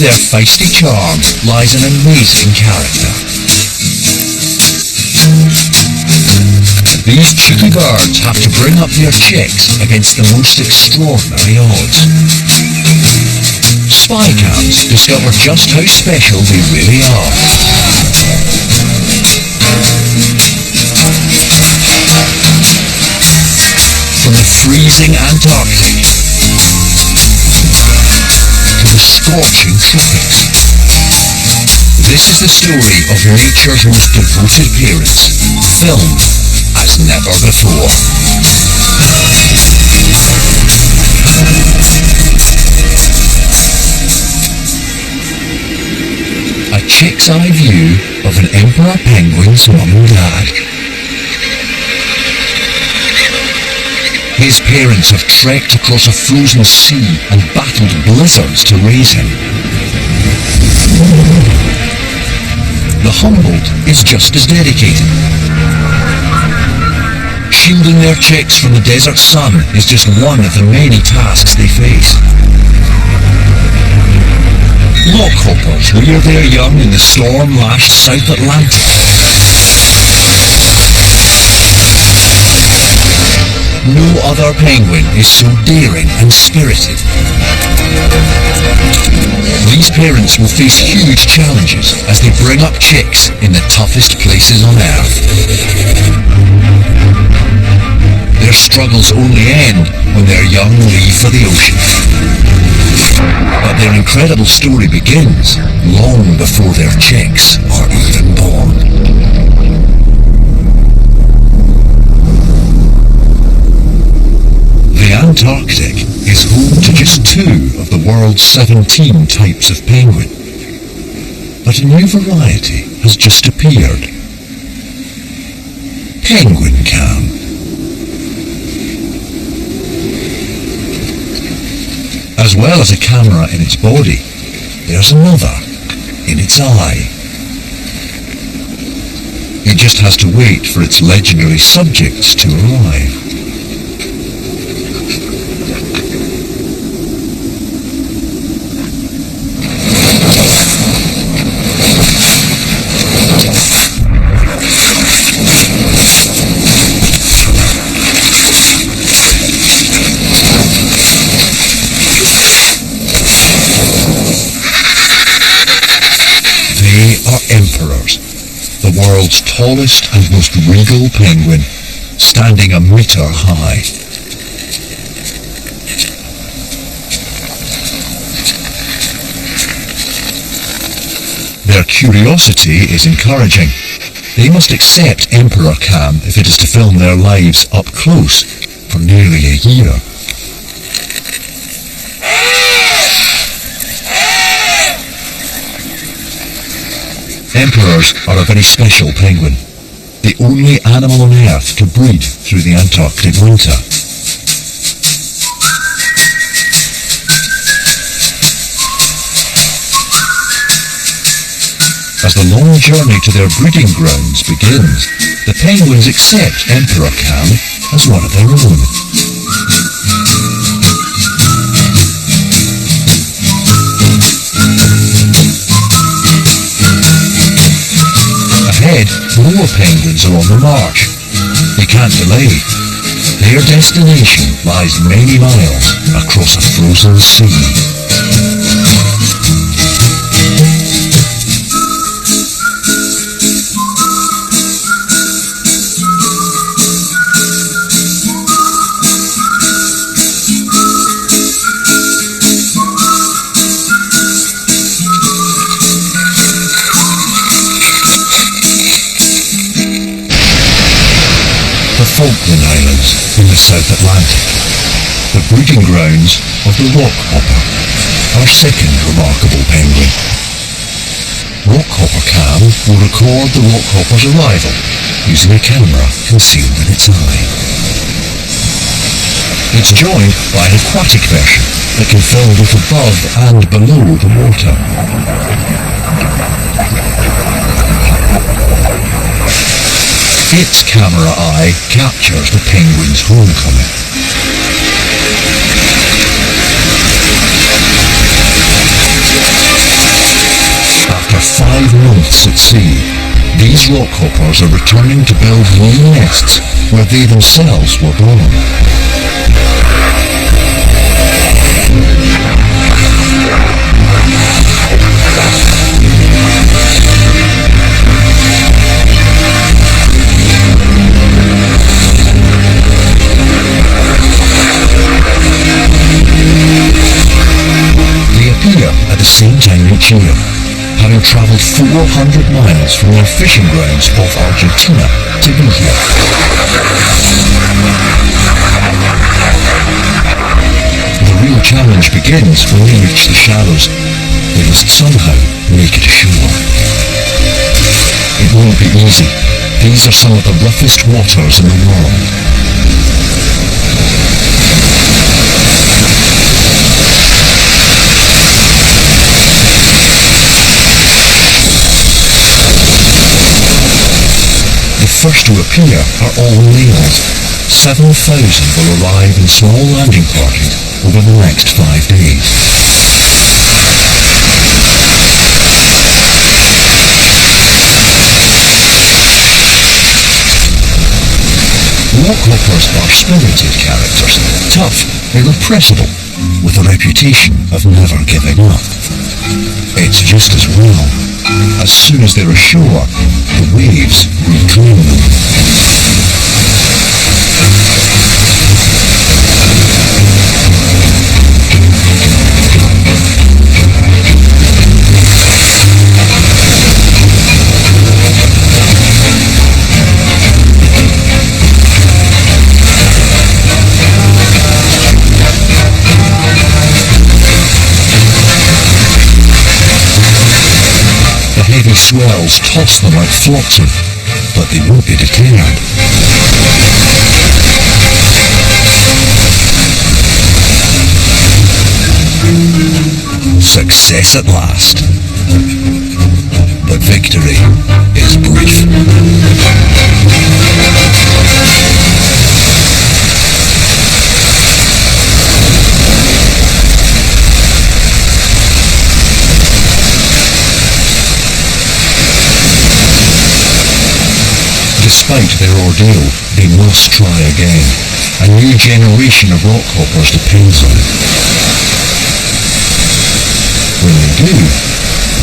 their feisty charm lies an amazing character. These cheeky birds have to bring up their chicks against the most extraordinary odds. Spy cams discover just how special they really are. From the freezing Antarctic to the scorching tropics, this is the story of nature's most devoted parents, filmed as never before. A chick's eye view of an emperor penguin's mum and dad. His parents have trekked across a frozen sea and battled blizzards to raise him. The Humboldt is just as dedicated. Shielding their chicks from the desert sun is just one of the many tasks they face. Rockhoppers rear their young in the storm-lashed South Atlantic. No other penguin is so daring and spirited. These parents will face huge challenges as they bring up chicks in the toughest places on Earth. Their struggles only end when their young leave for the ocean. But their incredible story begins long before their chicks are even born. The Antarctic is home to just 2 of the world's 17 types of penguin. But a new variety has just appeared. Penguin cam. As well as a camera in its body, there's another in its eye. It just has to wait for its legendary subjects to arrive. They are emperors, the world's tallest and most regal penguin, standing a meter high. Their curiosity is encouraging. They must accept Emperor Cam if it is to film their lives up close for nearly a year. Emperors are a very special penguin, the only animal on Earth to breed through the Antarctic winter. As the long journey to their breeding grounds begins, the penguins accept Emperor Cam as one of their own. Ahead, more penguins are on the march. They can't delay. Their destination lies many miles across a frozen sea. The Falkland Islands in the South Atlantic, the breeding grounds of the rockhopper, our second remarkable penguin. Rockhopper Cam will record the rockhopper's arrival using a camera concealed in its eye. It's joined by an aquatic version that can film both above and below the water. Its camera eye captures the penguin's homecoming. ships at sea, these rockhoppers are returning to build new nests where they themselves were born. They appear at the same time each year, having travelled 400 miles from their fishing grounds off Argentina to be here. The real challenge begins when they reach the shallows. They must somehow make it ashore. It won't be easy. These are some of the roughest waters in the world. The first to appear are all males. 7,000 will arrive in small landing parties over the next 5 days. Rockhoppers are spirited characters, tough, irrepressible, with a reputation of never giving up. It's just as well. As soon as they're ashore, the waves reclaim them. The heavy swells toss them like flotsam, but they won't be deterred. Success at last. But victory is brief. Despite their ordeal, they must try again. A new generation of rockhoppers depends on it. When they do,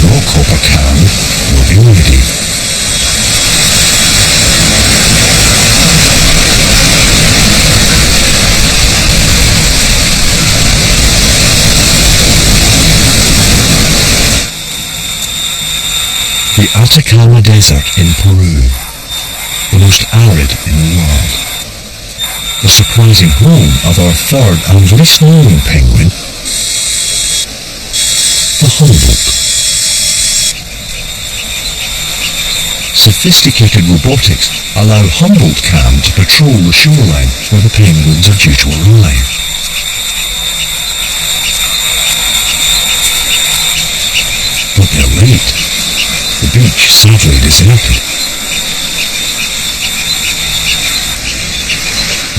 Rockhopper Cam will be ready. The Atacama Desert in Peru, the most arid in the world. The surprising home of our third and least known penguin, the Humboldt. Sophisticated robotics allow Humboldt Cam to patrol the shoreline where the penguins are due to arrive. But they're late. The beach sadly deserted.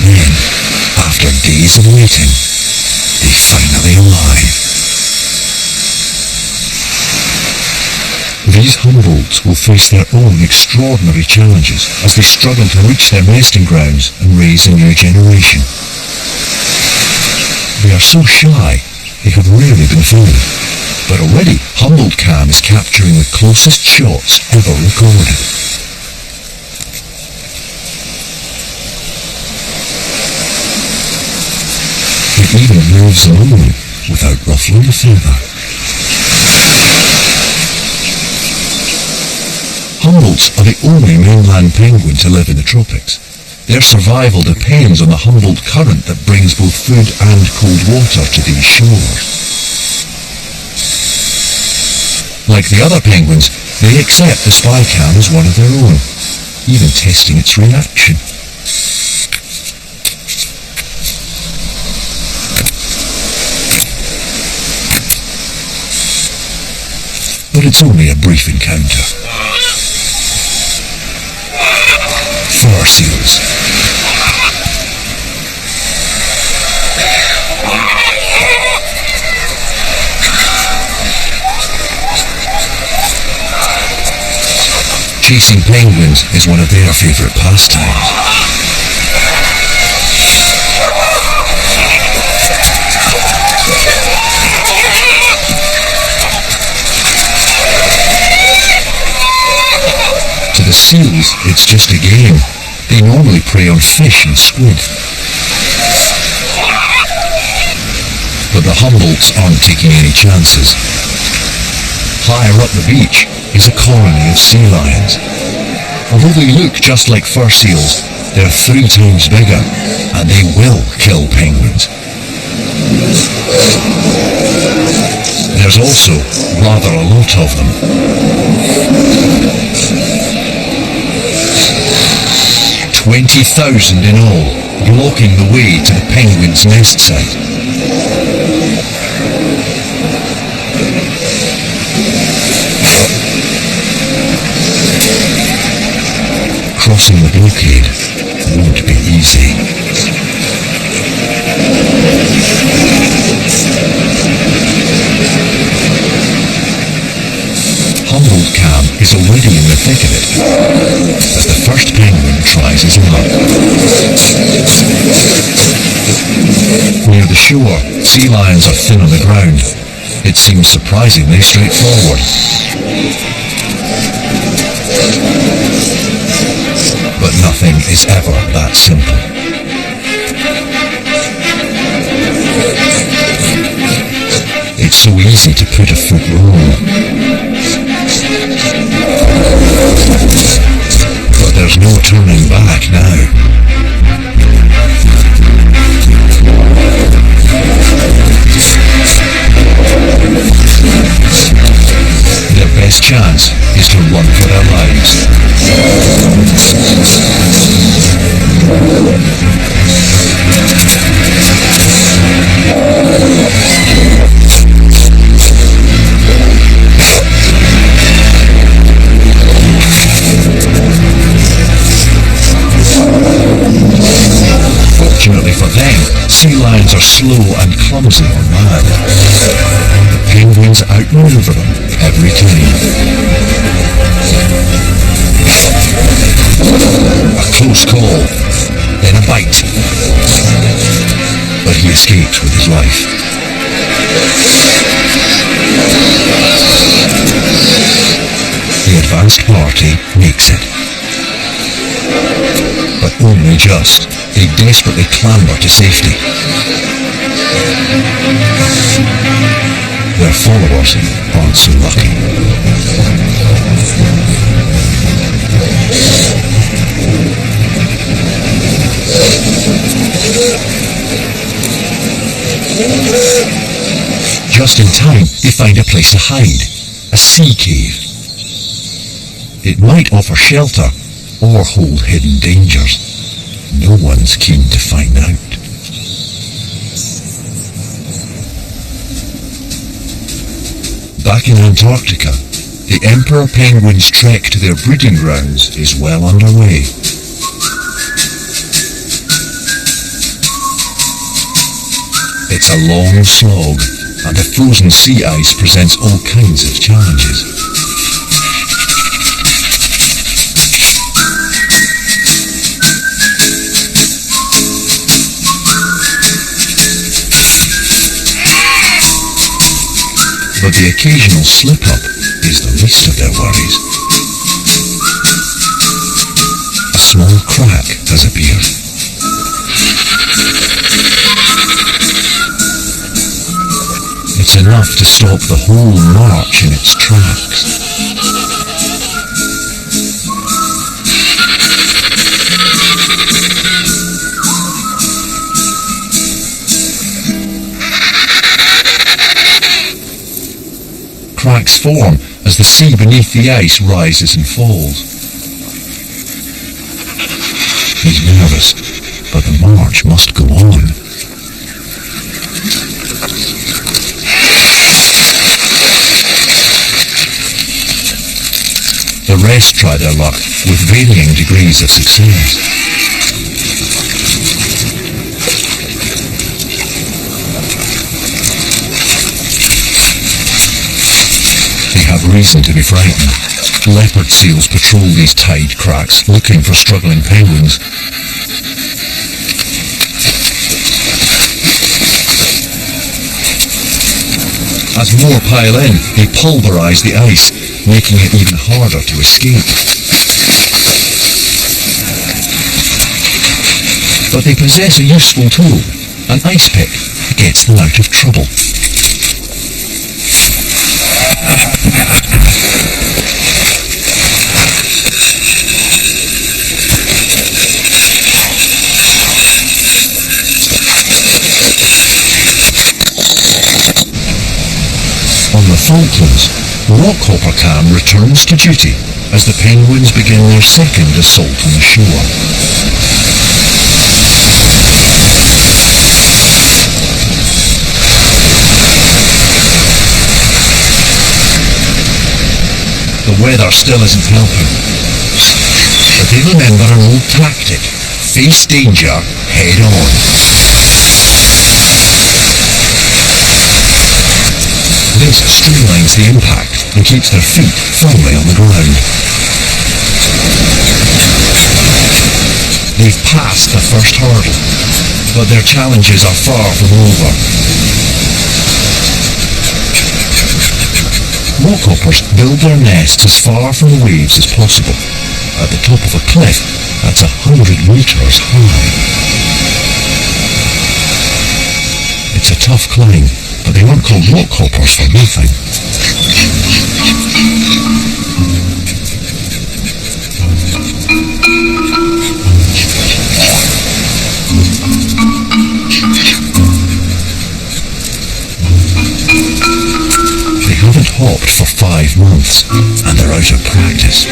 Then, after days of waiting, they finally arrive. These Humboldts will face their own extraordinary challenges as they struggle to reach their nesting grounds and raise a new generation. They are so shy, they have rarely been filmed, but already Humboldt Cam is capturing the closest shots ever recorded. It even moves alone without ruffling a feather. Humboldts are the only mainland penguin to live in the tropics. Their survival depends on the Humboldt current that brings both food and cold water to these shores. Like the other penguins, they accept the spy cam as one of their own, even testing its reaction. But it's only a brief encounter. Fur seals. Chasing penguins is one of their favourite pastimes. To the seals, it's just a game. They normally prey on fish and squid. But the Humboldts aren't taking any chances. Higher up the beach is a colony of sea lions. Although they look just like fur seals, they're 3 times bigger, and they will kill penguins. There's also rather a lot of them. 20,000 in all, blocking the way to the penguins' nest site. Crossing the blockade won't be easy. Humboldt Cam is already in the thick of it, as the first penguin tries his luck. Near the shore, sea lions are thin on the ground. It seems surprisingly straightforward. But nothing is ever that simple. It's so easy to put a foot wrong. But there's no turning back now. Their best chance is to run for their lives. Fortunately for them, sea lions are slow and clumsy on land. The penguins outmaneuver them every time. A close call, then a bite. But he escapes with his life. The advanced party makes it. But only just. They desperately clamber to safety. Their followers aren't so lucky. Just in time, they find a place to hide, a sea cave. It might offer shelter or hold hidden dangers. No one's keen to find out. Back in Antarctica, the emperor penguin's trek to their breeding grounds is well underway. It's a long slog, and the frozen sea ice presents all kinds of challenges. But the occasional slip-up is the least of their worries. A small crack has appeared. It's enough to stop the whole march in its tracks. Cracks form as the sea beneath the ice rises and falls. He's nervous, but the march must go on. The rest try their luck with varying degrees of success. have reason to be frightened. Leopard seals patrol these tide cracks, looking for struggling penguins. As more pile in, they pulverize the ice, making it even harder to escape. But they possess a useful tool. An ice pick gets them out of trouble. On the Falklands, Rockhopper Cam returns to duty as the penguins begin their second assault on the shore. The weather still isn't helping, but they remember an old tactic: face danger head on. This streamlines the impact and keeps their feet firmly on the ground. They've passed the first hurdle, but their challenges are far from over. Rockhoppers build their nests as far from the waves as possible, at the top of a cliff that's 100 meters high. It's a tough climb, but they weren't called rockhoppers for nothing. They haven't hopped for 5 months, and they're out of practice.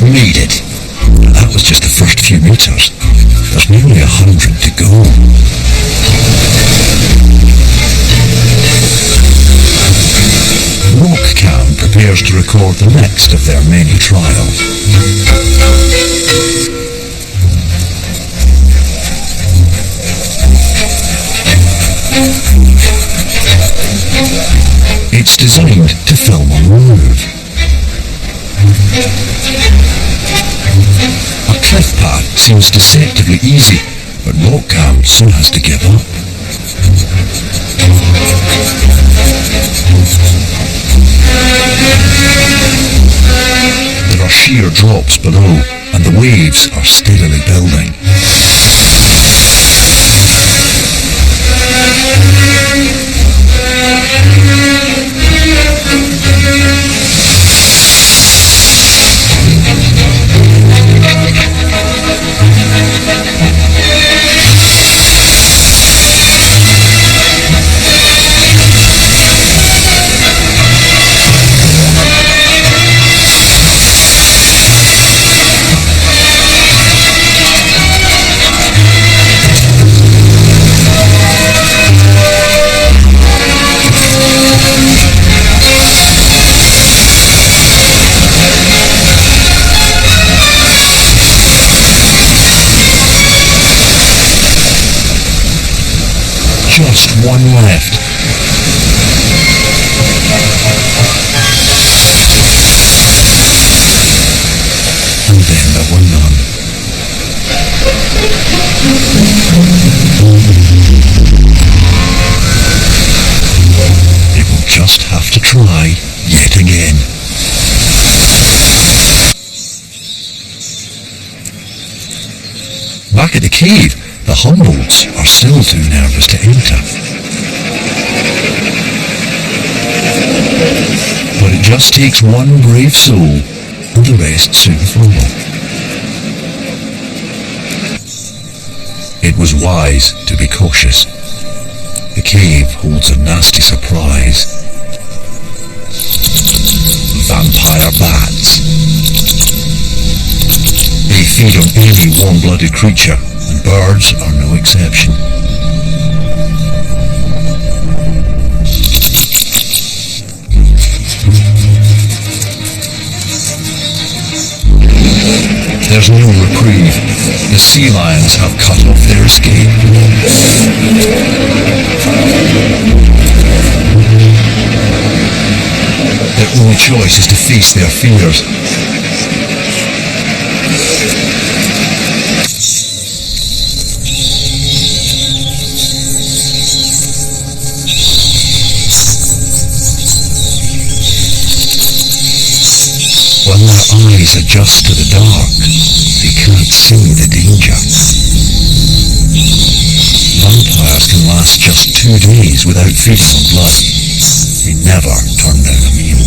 We made it. And that was just the first few meters. There's nearly 100 to go. Rockcam prepares to record the next of their many trials. It's designed to film on the move. A cliff path seems deceptively easy, but Rockcam soon has to give up. There are sheer drops below, and the waves are steadily building. Just one left. And then there were none. They will just have to try yet again. Back at the cave, the Humboldts are still too nervous to enter. But it just takes one brave soul, and the rest soon follow. It was wise to be cautious. The cave holds a nasty surprise. vampire bats. They feed on any warm-blooded creature, and birds are no exception. There's no reprieve. The sea lions have cut off their escape. Their only choice is to face their fears. When their eyes adjust to the dark, they can't see the danger. Vampires can last just 2 days without feeding on blood. They never turn down a meal.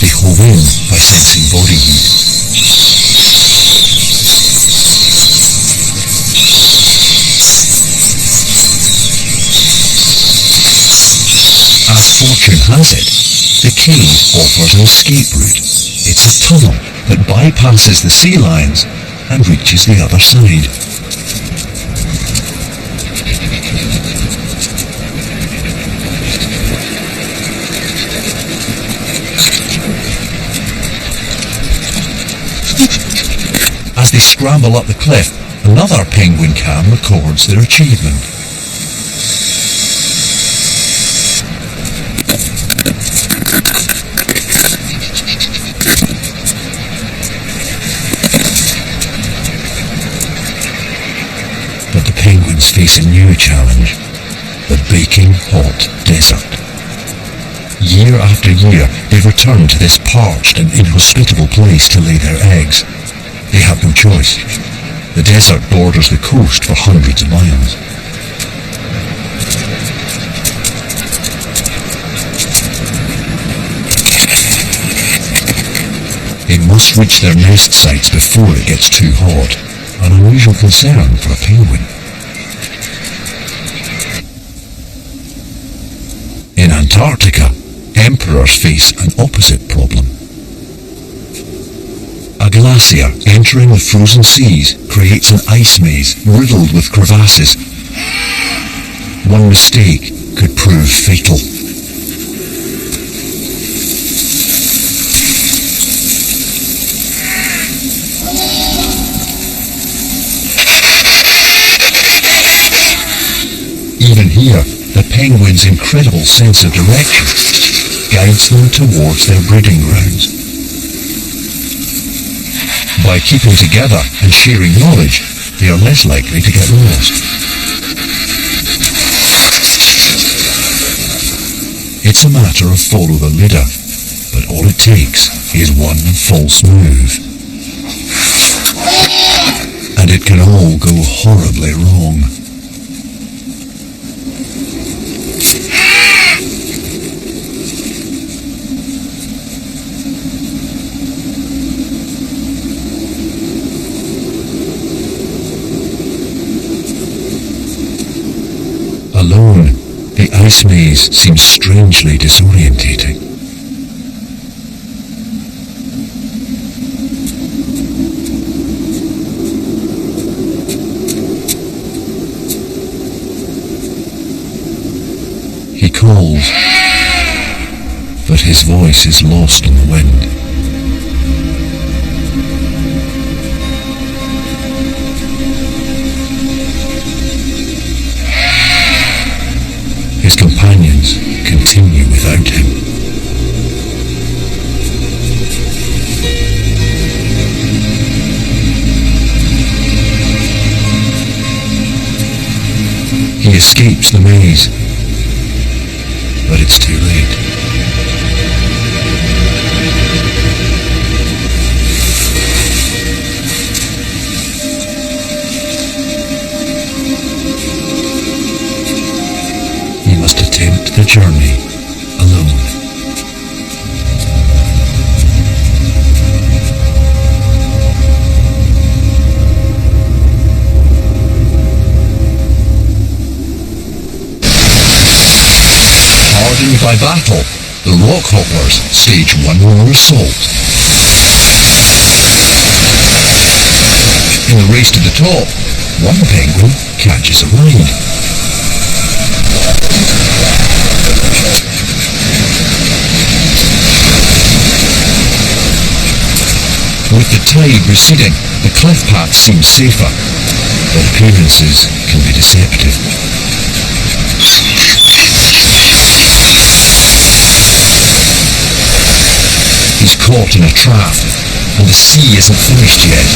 They hove in by sensing body heat. As fortune has it, the cave offers an escape route. It's a tunnel that bypasses the sea lions and reaches the other side. As they scramble up the cliff, another penguin cam records their achievement. But the penguins face a new challenge, the baking hot desert. Year after year, they return to this parched and inhospitable place to lay their eggs. They have no choice. The desert borders the coast for hundreds of miles. They must reach their nest sites before it gets too hot, an unusual concern for a penguin. In Antarctica, emperors face an opposite problem. A glacier entering the frozen seas creates an ice maze riddled with crevasses. One mistake could prove fatal. Even here, the penguin's incredible sense of direction guides them towards their breeding grounds. By keeping together and sharing knowledge, they are less likely to get lost. It's a matter of follow the leader, but all it takes is one false move. And it can all go horribly wrong. Alone, the ice maze seems strangely disorientating. He calls, but his voice is lost in the wind. His companions continue without him. He escapes the maze, but it's too late. Attempt the journey alone. hardened by battle, the rockhoppers stage one more assault. In the race to the top, one penguin catches a ride. With the tide receding, the cliff path seems safer, but appearances can be deceptive. He's caught in a trap, and the sea isn't finished yet.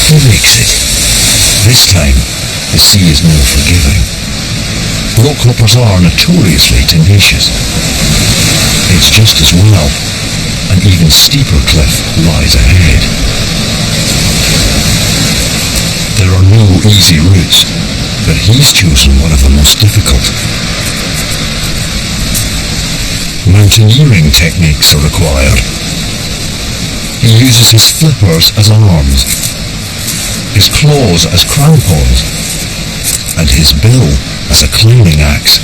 He makes it. This time, the sea is more forgiving. Rockhoppers are notoriously tenacious. It's just as well. An even steeper cliff lies ahead. There are no easy routes, but he's chosen one of the most difficult. Mountaineering techniques are required. He uses his flippers as arms, his claws as crampons, and his bill as a climbing axe.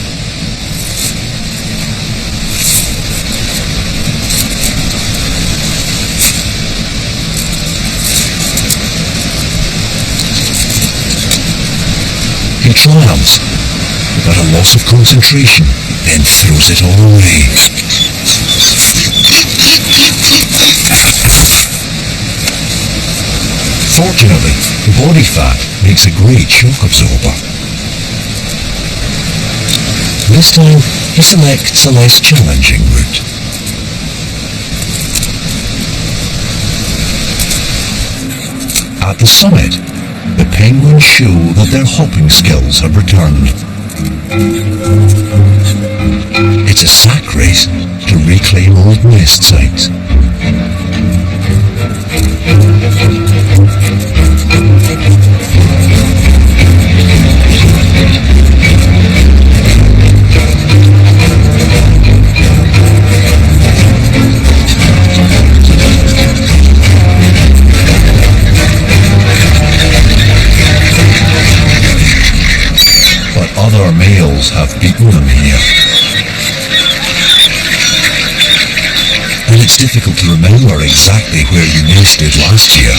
He triumphs, but a loss of concentration then throws it all away. Fortunately, body fat makes a great shock absorber. This time, he selects a less challenging route. At the summit, the penguins show that their hopping skills have returned. It's a sack race to reclaim old nest sites. Other males have beaten them here. And it's difficult to remember exactly where you nested last year.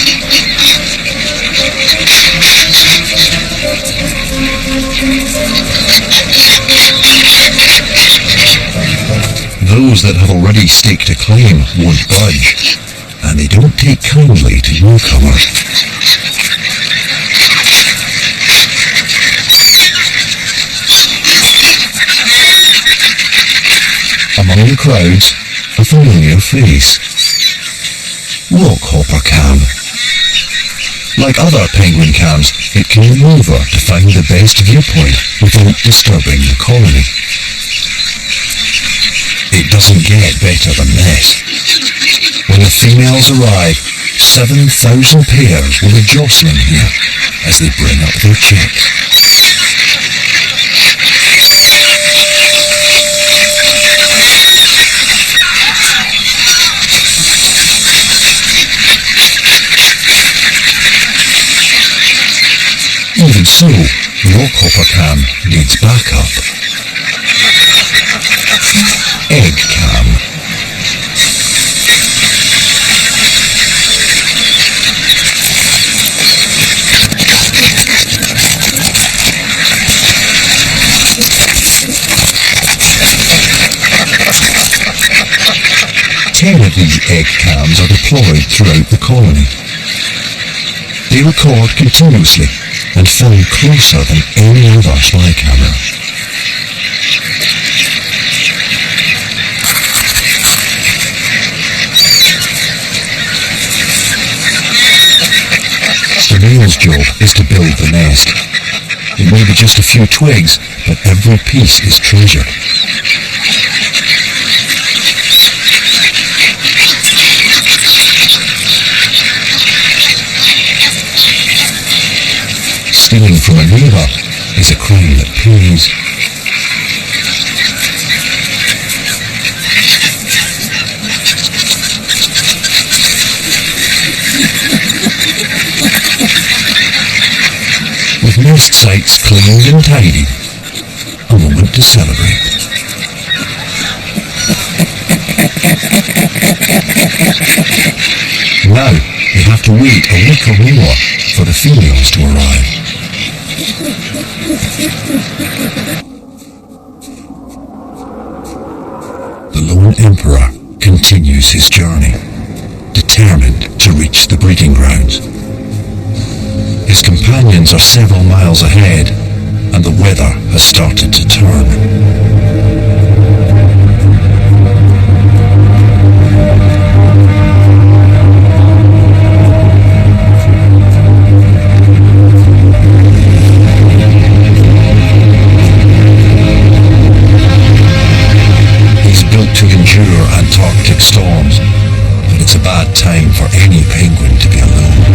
Those that have already staked a claim won't budge, and they don't take kindly to newcomers. Among the crowds, a familiar face. Rockhopper Cam. Like other penguin cams, it can maneuver to find the best viewpoint without disturbing the colony. It doesn't get better than this. When the females arrive, 7,000 pairs will be jostling here as they bring up their chicks. Even so, Rockhopper Cam needs backup. Egg Cam. Ten of these egg cams are deployed throughout the colony. They record continuously and film closer than any other spy camera. The male's job is to build the nest. It may be just a few twigs, but every piece is treasured. Stealing from a neighbour is a crime that pays. nest site's cleaned and tidy. A moment to celebrate. Now, they have to wait a week or more for the females to arrive. The lone emperor continues his journey, determined to reach the breeding grounds. His companions are several miles ahead, and the weather has started to turn. To endure Antarctic storms, but it's a bad time for any penguin to be alone.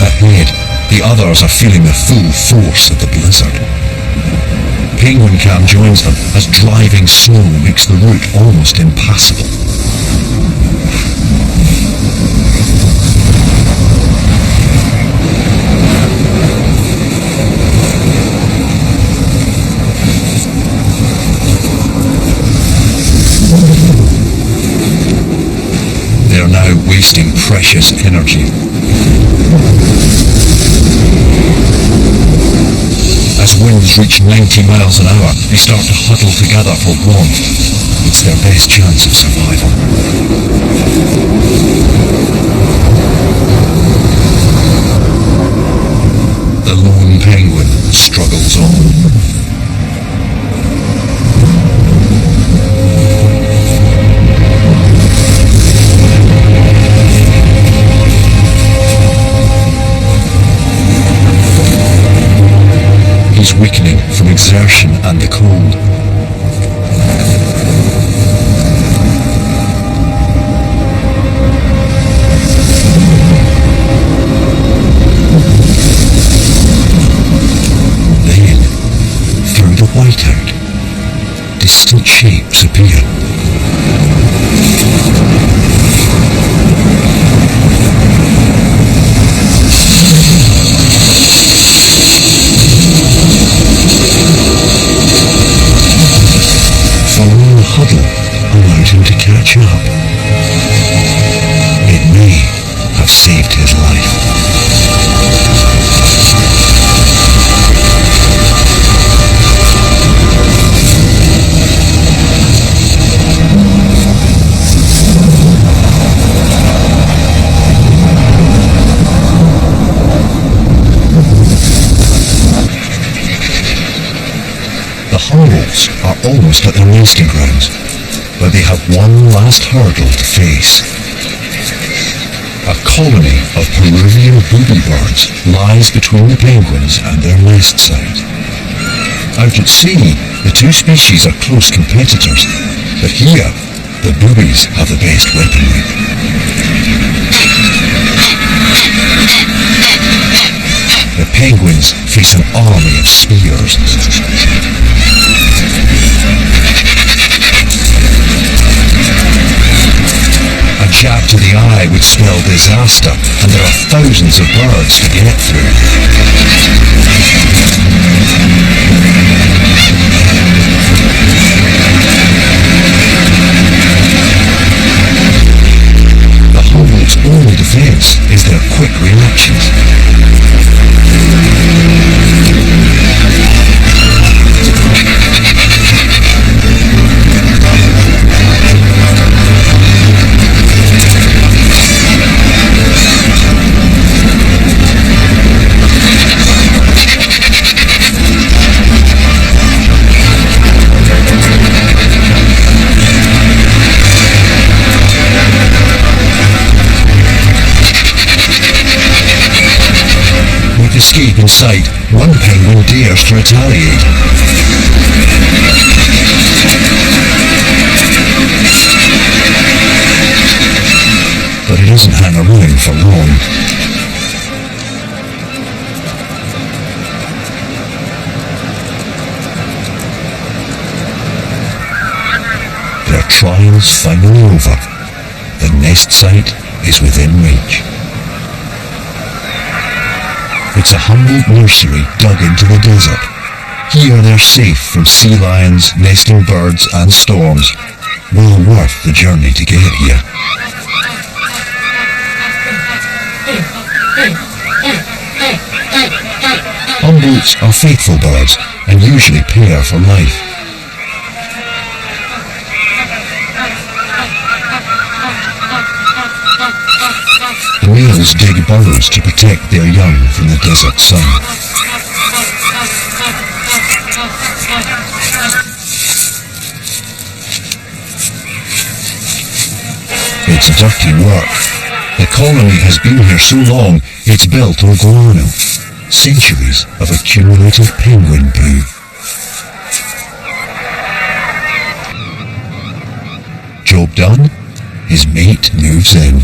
Ahead, the others are feeling the full force of the blizzard. Penguin Cam joins them as driving snow makes the route almost impassable. They are now wasting precious energy. As winds reach 90 miles an hour, they start to huddle together for warmth. It's their best chance of survival. The lone penguin struggles on. Weakening from exertion and the cold. Then, through the whiteout, distant shapes appear. Huddle allowed him to catch up. It may have saved his life. The Huddles are almost at their nesting grounds, but they have one last hurdle to face. A colony of Peruvian booby birds lies between the penguins and their nest site. Out at sea, the two species are close competitors, but here, the boobies have the best weaponry. The penguins face an army of spears. A jab to the eye would spell disaster, and there are thousands of birds to get through. The Huddle's only defense is their quick reactions. Escape in sight, one penguin dares to retaliate. But he doesn't hang around for long. Their trials finally over. The nest site is within reach. It's a humble nursery dug into the desert. Here they're safe from sea lions, nesting birds and storms. Well worth the journey to get here. Humboldts are faithful birds and usually pair for life. The males dig burrows to protect their young from the desert sun. It's dirty work. The colony has been here so long, it's built on guano. Centuries of accumulated penguin poo. Job done, his mate moves in.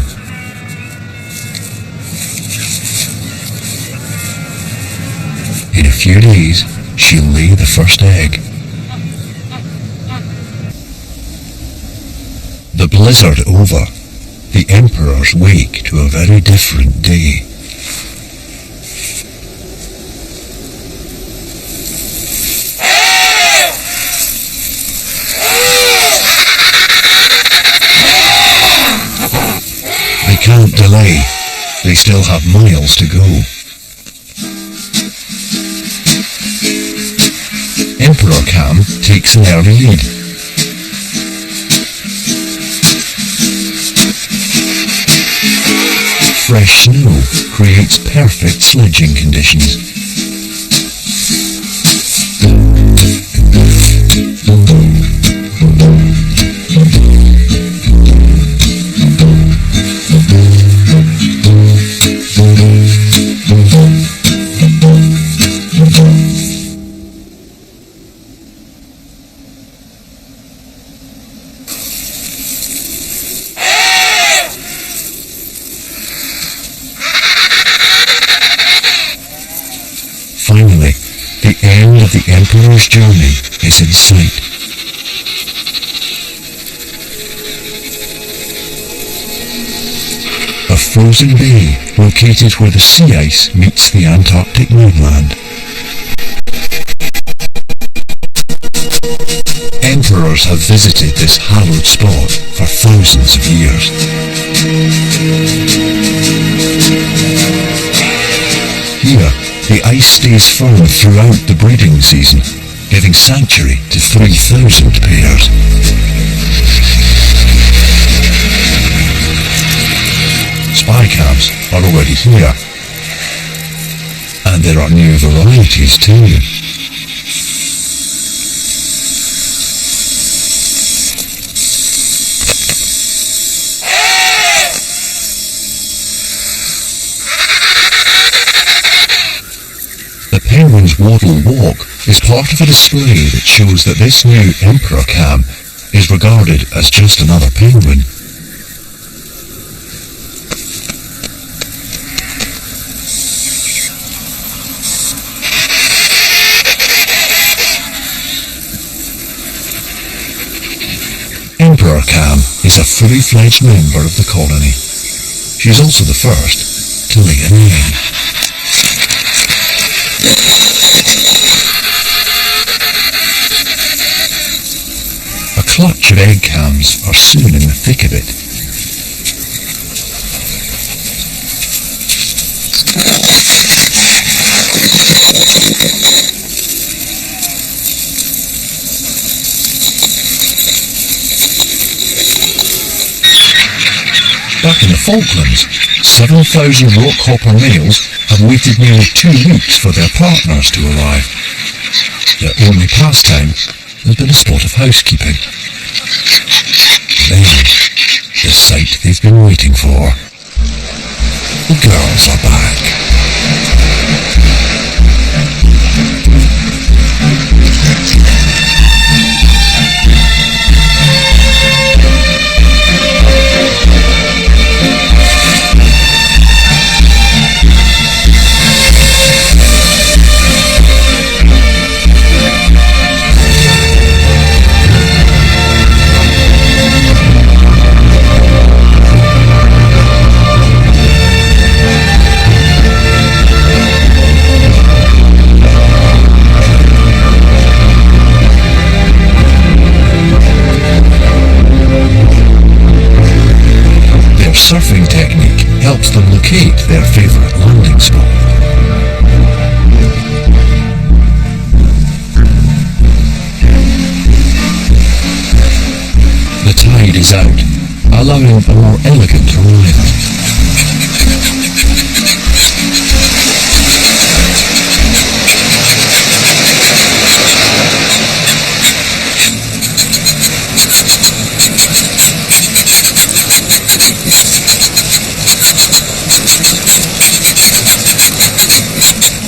In a few days, she'll lay the first egg. The blizzard over, the Emperors wake to a very different day. They can't delay. They still have miles to go. Emperor Cam takes an early lead. Fresh snow creates perfect sledging conditions. Finally, the end of the Emperor's journey is in sight. A frozen bay located where the sea ice meets the Antarctic mainland. Emperors have visited this hallowed spot for thousands of years. Here, the ice stays firm throughout the breeding season, giving sanctuary to 3,000 pairs. Spy cabs are already here, and there are new varieties too. The penguin's waddle walk is part of a display that shows that this new Emperor Cam is regarded as just another penguin. Emperor Cam is a fully fledged member of the colony. She's also the first to lay an egg. A clutch of egg cams are soon in the thick of it. Back in the Falklands, 7,000 rockhopper males have waited nearly 2 weeks for their partners to arrive. Their only pastime has been a spot of housekeeping. Then, the sight they've been waiting for. The girls are back.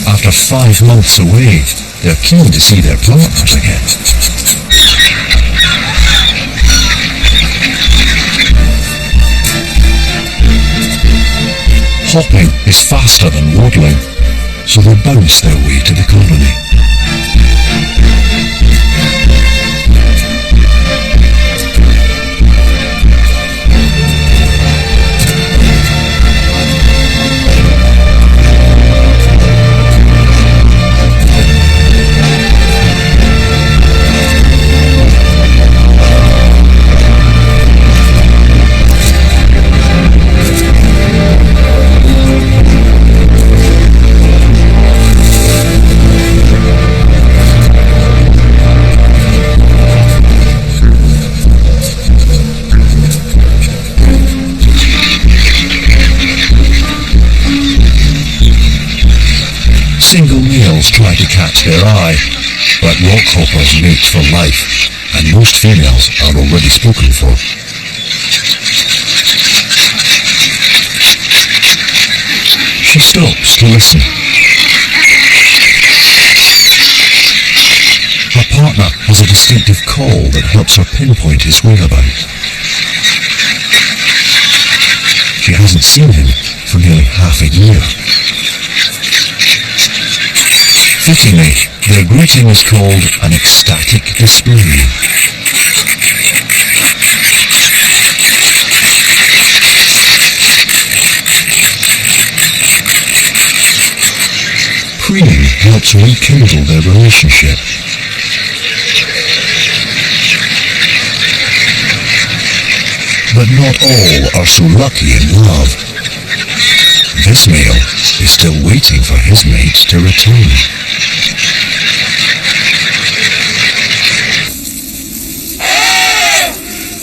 After 5 months away, they're keen to see their partners again. Hopping is faster than waddling, so they bounce their way to the colony. Single males try to catch their eye, but rockhoppers mate for life, and most females are already spoken for. She stops to listen. Her partner has a distinctive call that helps her pinpoint his whereabouts. She hasn't seen him for nearly half a year. Fittingly, their greeting is called an ecstatic display. Preening helps rekindle their relationship. But not all are so lucky in love. This male is still waiting for his mate to return.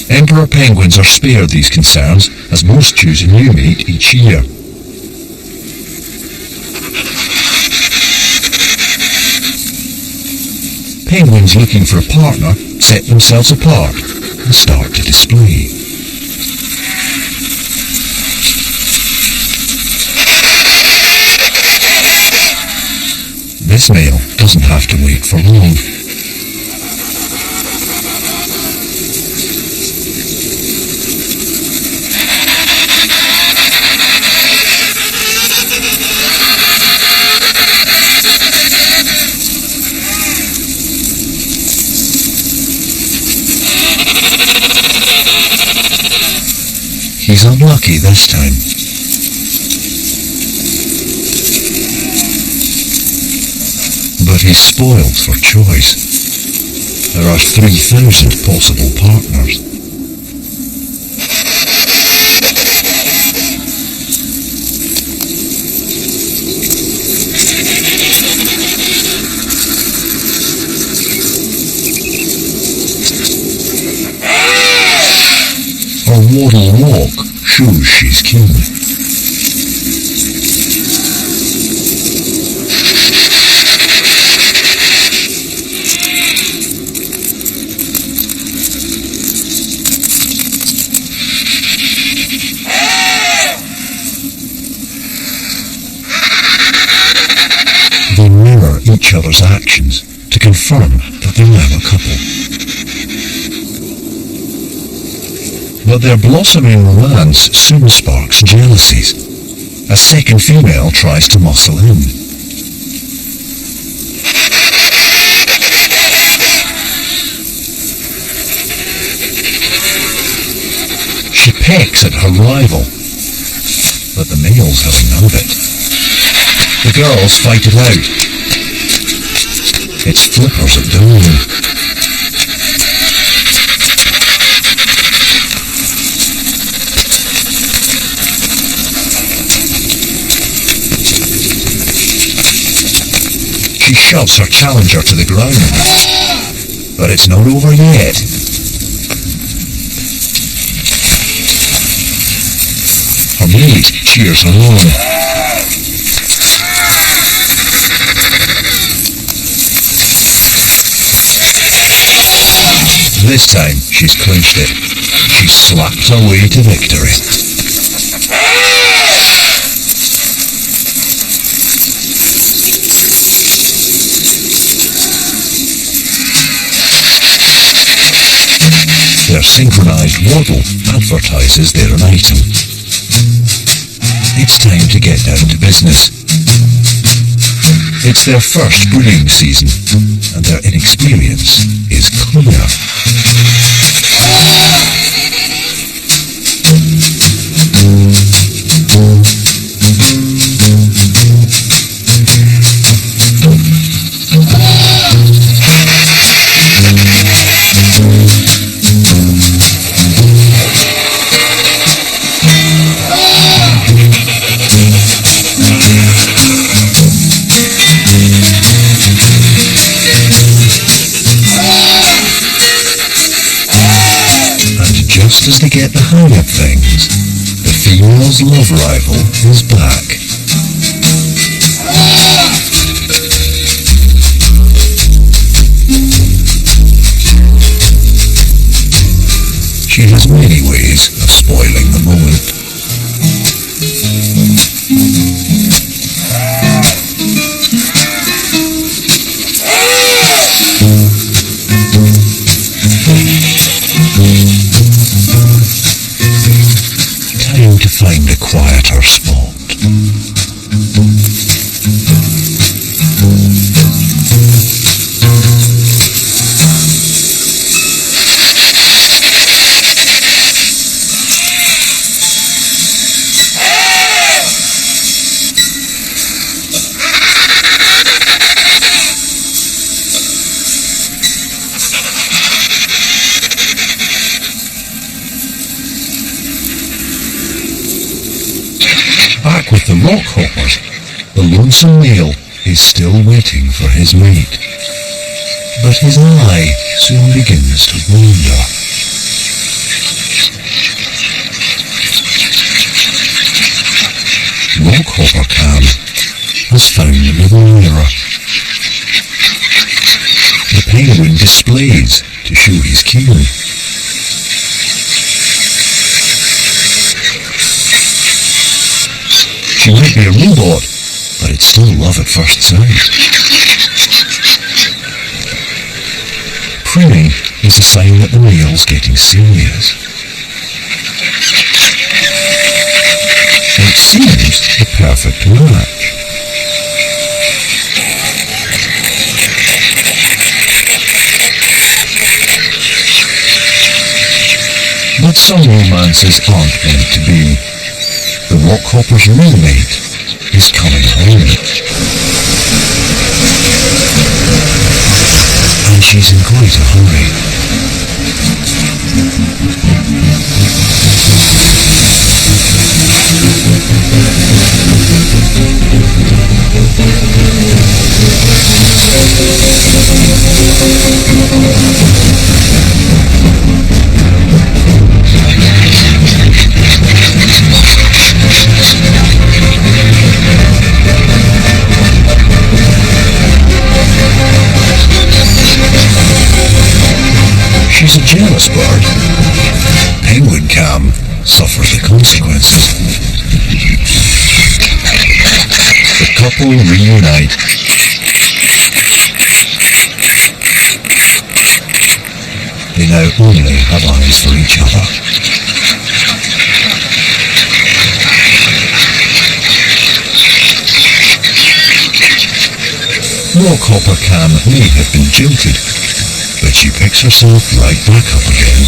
Emperor penguins are spared these concerns, as most choose a new mate each year. Penguins looking for a partner set themselves apart and start to display. This male doesn't have to wait for long. He's unlucky this time. But he's spoiled for choice. There are 3,000 possible partners. Her waddle walk shows she's keen. They mirror each other's actions to confirm that they're now a couple. But their blossoming romance soon sparks jealousies. A second female tries to muscle in. She pecks at her rival, but the males have none of it. The girls fight it out. It's flippers at dawn. She shoves her challenger to the ground, but it's not over yet. Her mate cheers her on. This time she's clinched it. She's slapped her way to victory. their synchronized waddle advertises they're an item. It's time to get down to business. It's their first breeding season, and their inexperience is clear. Just as they get the hang of things, the female's love rival is back. She has many ways of spoiling the moment. Time to find a quieter spot. Back with the rock hoppers, the lonesome male is still waiting for his mate. But his eye soon begins to wander. Rock hopper Cam has found a little mirror. The penguin displays to show he's keen. She might be a robot, but it's still love at first sight. Pruning is a sign that the male's getting serious. It seems the perfect match. But some romances aren't meant to be. The rockhopper's roommate is coming home. And she's in quite a hurry. She's a jealous bird. Penguin Cam suffers the consequences. The couple reunite. They now only have eyes for each other. Rockhopper Cam may have been jilted, but she picks herself right back up again.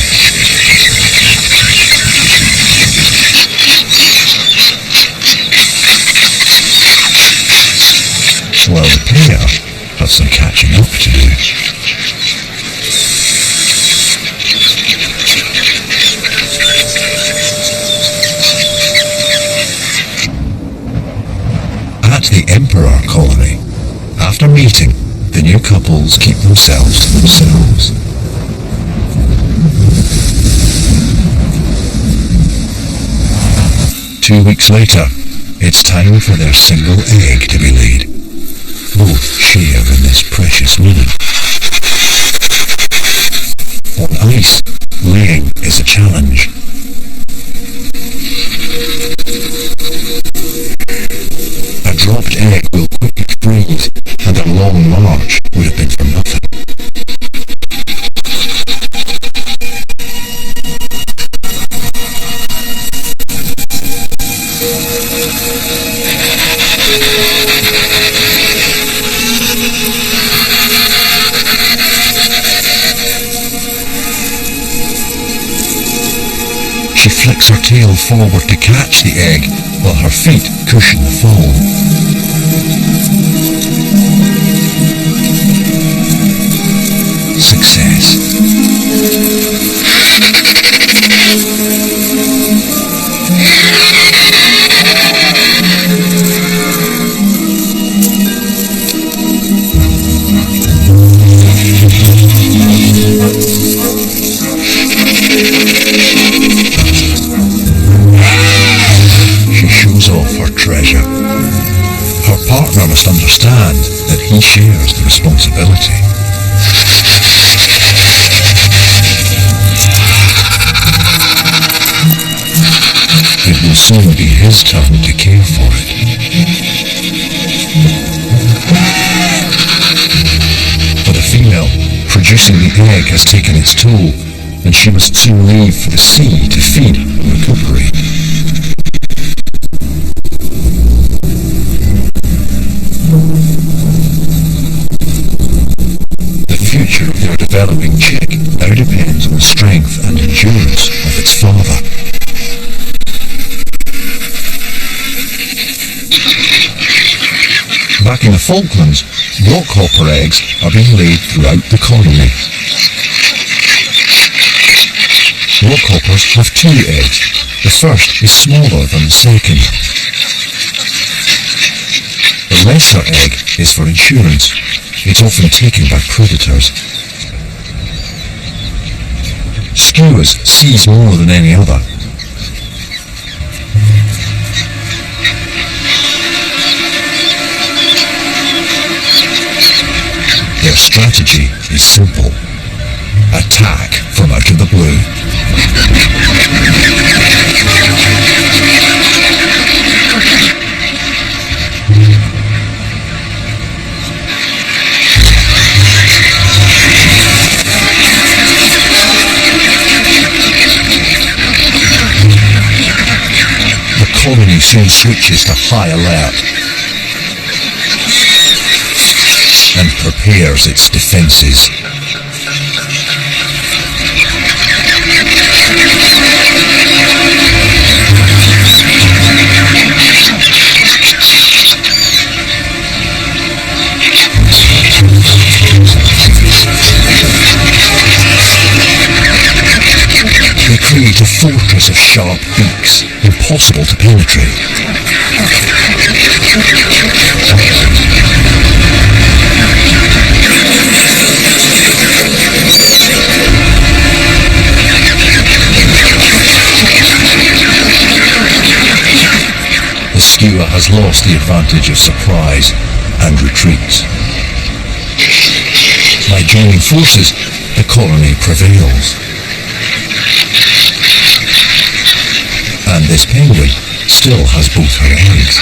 While the pair have some catching up to do. At the Emperor colony, after meeting, the new couples keep themselves to themselves. Two weeks later, it's time for their single egg to be laid. Both share in this precious moment. On ice, laying is a challenge. A dropped egg will quickly freeze, and a long march would have been for nothing. flicks her tail forward to catch the egg, while her feet cushion the fall. Success. She shows off her treasure. Her partner must understand that he shares the responsibility. It will soon be his turn to care for it. For the female, producing the egg has taken its toll, and she must soon leave for the sea to feed and recuperate. The future of their developing chick now depends on the strength and endurance of its father. Back in the Falklands, rockhopper eggs are being laid throughout the colony. Rockhoppers have two eggs. The first is smaller than the second. The lesser egg is for insurance. It's often taken by predators. Skuas seize more than any other. Their strategy is simple. Attack from out of the blue. The colony soon switches to high alert and prepares its defences. They create a fortress of sharp beaks, impossible to penetrate. The skua has lost the advantage of surprise and retreats. By joining forces, the colony prevails. And this penguin still has both her eggs.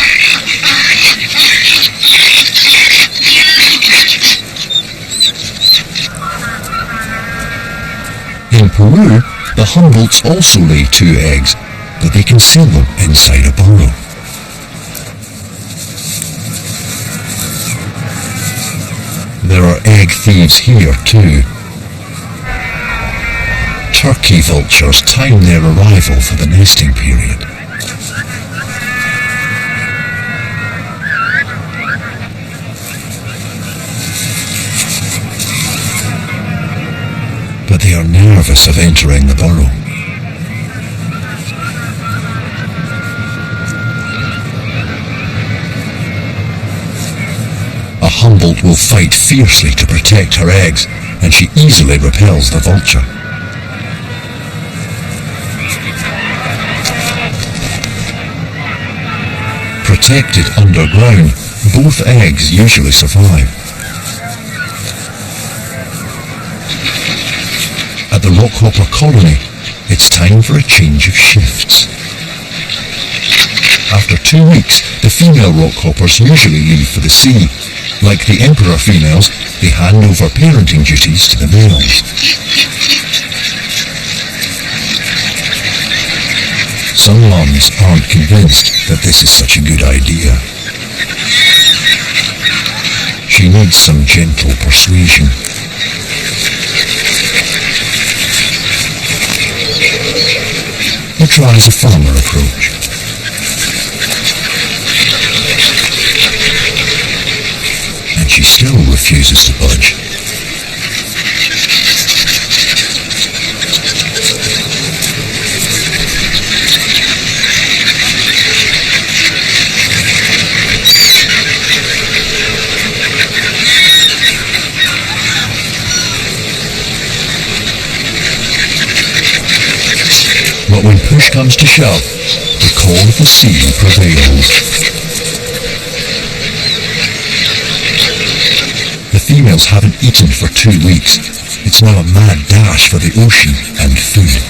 In Peru, the Humboldts also lay two eggs, but they conceal them inside a burrow. There are egg thieves here too. Turkey vultures time their arrival for the nesting period. But they are nervous of entering the burrow. A Humboldt will fight fiercely to protect her eggs, and she easily repels the vulture. Protected underground, both eggs usually survive. At the rockhopper colony, it's time for a change of shifts. After 2 weeks, the female rockhoppers usually leave for the sea. Like the emperor females, they hand over parenting duties to the males. Some mums aren't convinced that this is such a good idea. She needs some gentle persuasion. It tries a firmer approach. And she still refuses to budge. But when push comes to shove, the call of the sea prevails. The females haven't eaten for 2 weeks. It's now a mad dash for the ocean and food.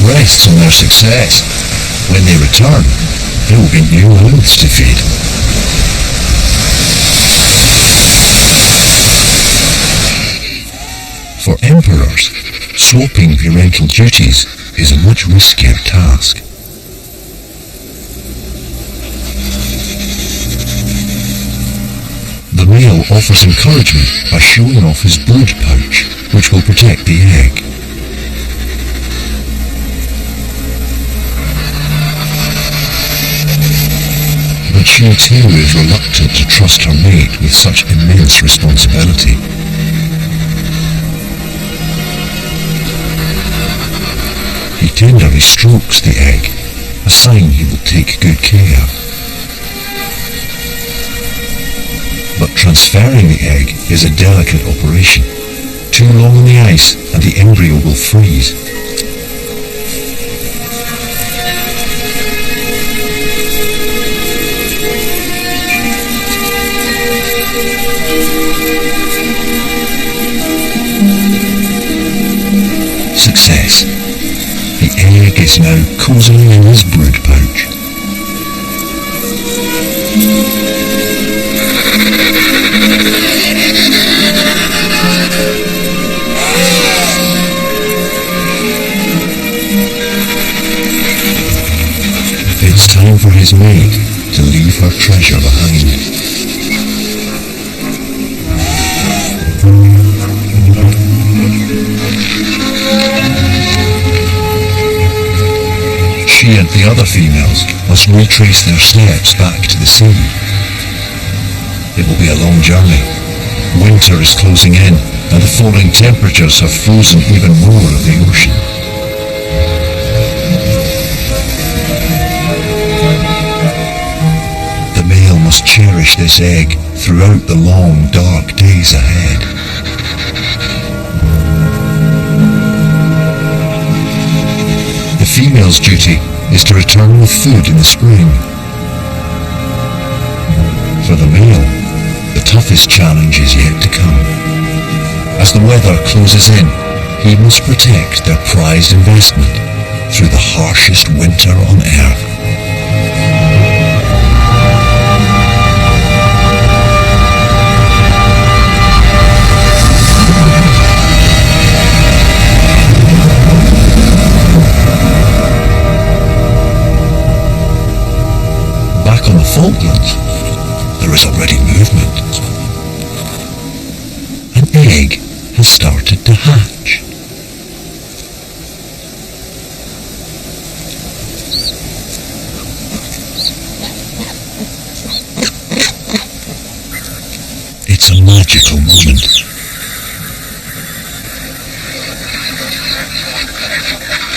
Rests on their success. When they return, there will be new mouths to feed. For emperors, swapping parental duties is a much riskier task. The male offers encouragement by showing off his brood pouch, which will protect the egg. But she too is reluctant to trust her mate with such immense responsibility. He tenderly strokes the egg, a sign he will take good care. But transferring the egg is a delicate operation. Too long on the ice and the embryo will freeze. Success. The egg is now cosily in his brood pouch. It's time for his mate to leave her treasure behind. She and the other females must retrace their steps back to the sea. It will be a long journey. Winter is closing in, and the falling temperatures have frozen even more of the ocean. The male must cherish this egg throughout the long, dark days ahead. The female's duty is to return with food in the spring. For the male, the toughest challenge is yet to come. As the weather closes in, he must protect their prized investment through the harshest winter on Earth. Back on the Falklands, there is already movement. An egg has started to hatch. It's a magical moment.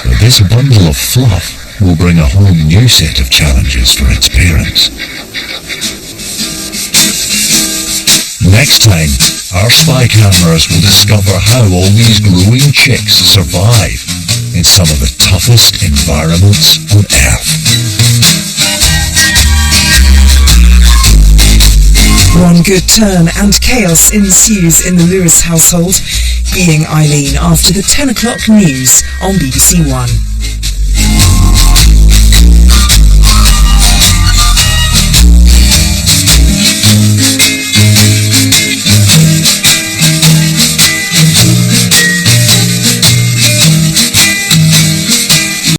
But this bundle of fluff will bring a whole new set of challenges for its parents. Next Next time, our spy cameras will discover how all these growing chicks survive in some of the toughest environments on Earth. One good turn and chaos ensues in the Lewis household, being Eileen after the 10 o'clock news on BBC One.